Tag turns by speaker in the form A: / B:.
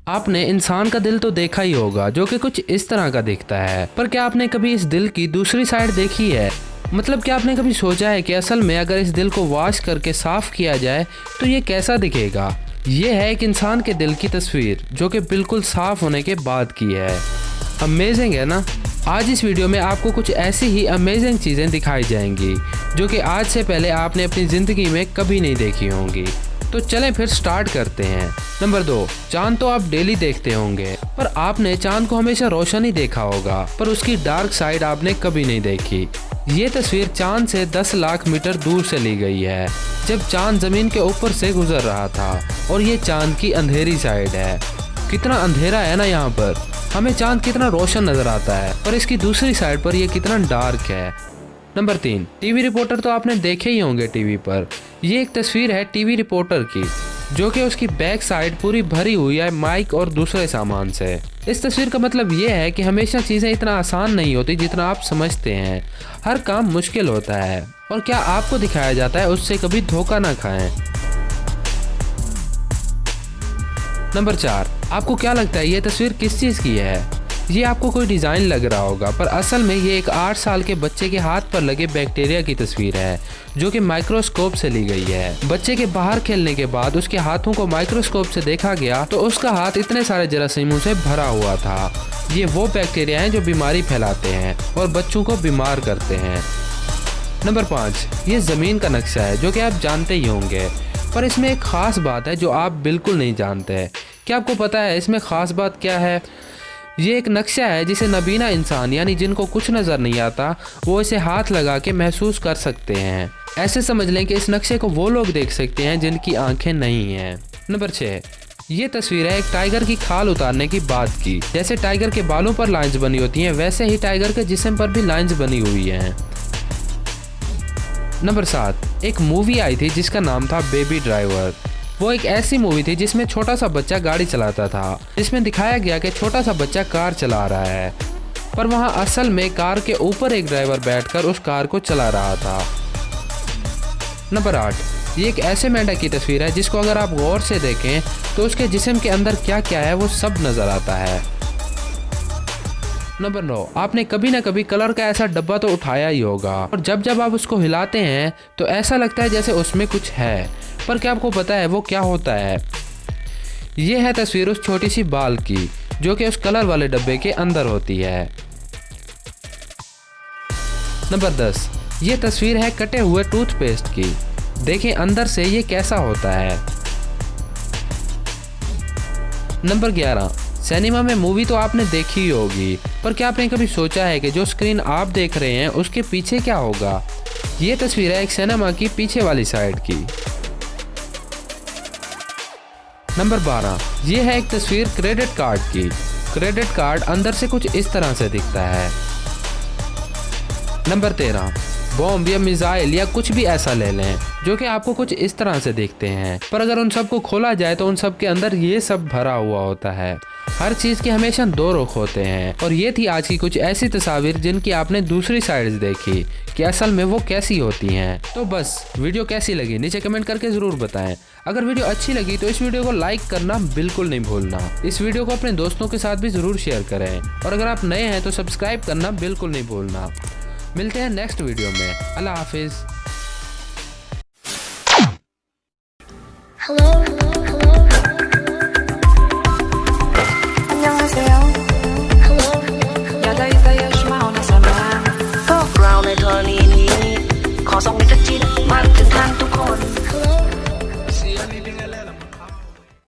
A: आपने इंसान का दिल तो देखा ही होगा जो कि कुछ इस तरह का दिखता है, पर क्या आपने कभी इस दिल की दूसरी साइड देखी है? मतलब क्या आपने कभी सोचा है कि असल में अगर इस दिल को वॉश करके साफ किया जाए तो ये कैसा दिखेगा? ये है एक इंसान के दिल की तस्वीर जो कि बिल्कुल साफ होने के बाद की है। अमेजिंग है ना? आज इस वीडियो में आपको कुछ ऐसी ही अमेजिंग चीज़ें दिखाई जाएंगी जो कि आज से पहले आपने अपनी ज़िंदगी में कभी नहीं देखी होंगी। तो चलें फिर स्टार्ट करते हैं। नंबर 2, चांद तो आप डेली देखते होंगे, पर आपने चांद को हमेशा रोशन ही देखा होगा, पर उसकी डार्क साइड आपने कभी नहीं देखी। ये तस्वीर चांद से 10 लाख मीटर दूर से ली गई है, जब चांद जमीन के ऊपर से गुजर रहा था, और ये चांद की अंधेरी साइड है। कितना अंधेरा है ना यहाँ पर, हमें चांद कितना रोशन नजर आता है, पर इसकी दूसरी साइड पर यह कितना डार्क है। नंबर 3, टीवी रिपोर्टर तो आपने देखे ही होंगे टीवी पर। ये एक तस्वीर है टीवी रिपोर्टर की, जो कि उसकी बैक साइड पूरी भरी हुई है माइक और दूसरे सामान से। इस तस्वीर का मतलब ये है कि हमेशा चीज़ें इतना आसान नहीं होती जितना आप समझते हैं। हर काम मुश्किल होता है, और क्या आपको दिखाया जाता है उससे कभी धोखा ना खाएं। नंबर 4, आपको क्या लगता है ये तस्वीर किस चीज़ की है? ये आपको कोई डिज़ाइन लग रहा होगा, पर असल में ये एक 8 साल के बच्चे के हाथ पर लगे बैक्टीरिया की तस्वीर है, जो कि माइक्रोस्कोप से ली गई है। बच्चे के बाहर खेलने के बाद उसके हाथों को माइक्रोस्कोप से देखा गया तो उसका हाथ इतने सारे जरासीमों से भरा हुआ था। ये वो बैक्टीरिया हैं जो बीमारी फैलाते हैं और बच्चों को बीमार करते हैं। नंबर 5, ये ज़मीन का नक्शा है जो कि आप जानते ही होंगे, पर इसमें एक ख़ास बात है जो आप बिल्कुल नहीं जानते। क्या आपको पता है इसमें ख़ास बात क्या है? ये एक नक्शा है जिसे नबीना इंसान यानी जिनको कुछ नज़र नहीं आता वो इसे हाथ लगा के महसूस कर सकते हैं। ऐसे समझ लें कि इस नक्शे को वो लोग देख सकते हैं जिनकी आंखें नहीं हैं। नंबर 6, ये तस्वीर है एक टाइगर की खाल उतारने की बात की। जैसे टाइगर के बालों पर लाइंस बनी होती हैं, वैसे ही टाइगर के जिस्म पर भी लाइंस बनी हुई हैं। नंबर 7, एक मूवी आई थी जिसका नाम था बेबी ड्राइवर। वो एक ऐसी मूवी थी जिसमें छोटा सा बच्चा गाड़ी चलाता था। इसमें दिखाया गया कि छोटा सा बच्चा कार चला रहा है, पर वहाँ असल में कार के ऊपर एक ड्राइवर बैठकर उस कार को चला रहा था। नंबर 8, ये एक ऐसे मेंढक की तस्वीर है जिसको अगर आप गौर से देखें तो उसके जिस्म के अंदर क्या क्या है वो सब नज़र आता है। नंबर 9, आपने कभी ना कभी कलर का ऐसा डब्बा तो उठाया ही होगा, और जब जब आप उसको हिलाते हैं तो ऐसा लगता है जैसे उसमें कुछ है, पर क्या आपको पता है वो क्या होता है? ये है तस्वीर उस छोटी सी बाल की जो कि उस कलर वाले डब्बे के अंदर होती है। नंबर 10, ये तस्वीर है कटे हुए टूथपेस्ट की। देखें अंदर से ये कैसा होता है। नंबर 11, सिनेमा में मूवी तो आपने देखी ही होगी, पर क्या आपने कभी सोचा है कि जो स्क्रीन आप देख रहे हैं उसके पीछे क्या होगा? ये तस्वीर है एक सिनेमा की पीछे वाली साइड की। नंबर 12, ये है एक तस्वीर क्रेडिट कार्ड की। क्रेडिट कार्ड अंदर से कुछ इस तरह से दिखता है। नंबर 13, बॉम्ब या मिसाइल या कुछ भी ऐसा ले लें जो कि आपको कुछ इस तरह से दिखते हैं, पर अगर उन सबको खोला जाए तो उन सब के अंदर ये सब भरा हुआ होता है। हर चीज़ के हमेशा 2 रुख होते हैं, और ये थी आज की कुछ ऐसी तस्वीर जिनकी आपने दूसरी साइड देखी कि असल में वो कैसी होती हैं। तो बस वीडियो कैसी लगी नीचे कमेंट करके ज़रूर बताएं। अगर वीडियो अच्छी लगी तो इस वीडियो को लाइक करना बिल्कुल नहीं भूलना। इस वीडियो को अपने दोस्तों के साथ भी ज़रूर शेयर करें, और अगर आप नए हैं तो सब्सक्राइब करना बिल्कुल नहीं भूलना। मिलते हैं नेक्स्ट वीडियो में। अल्लाह हाफिज़।
B: เราในกรณีนี้ขอส่งมิตรจิตมาถึงท่านทุกคน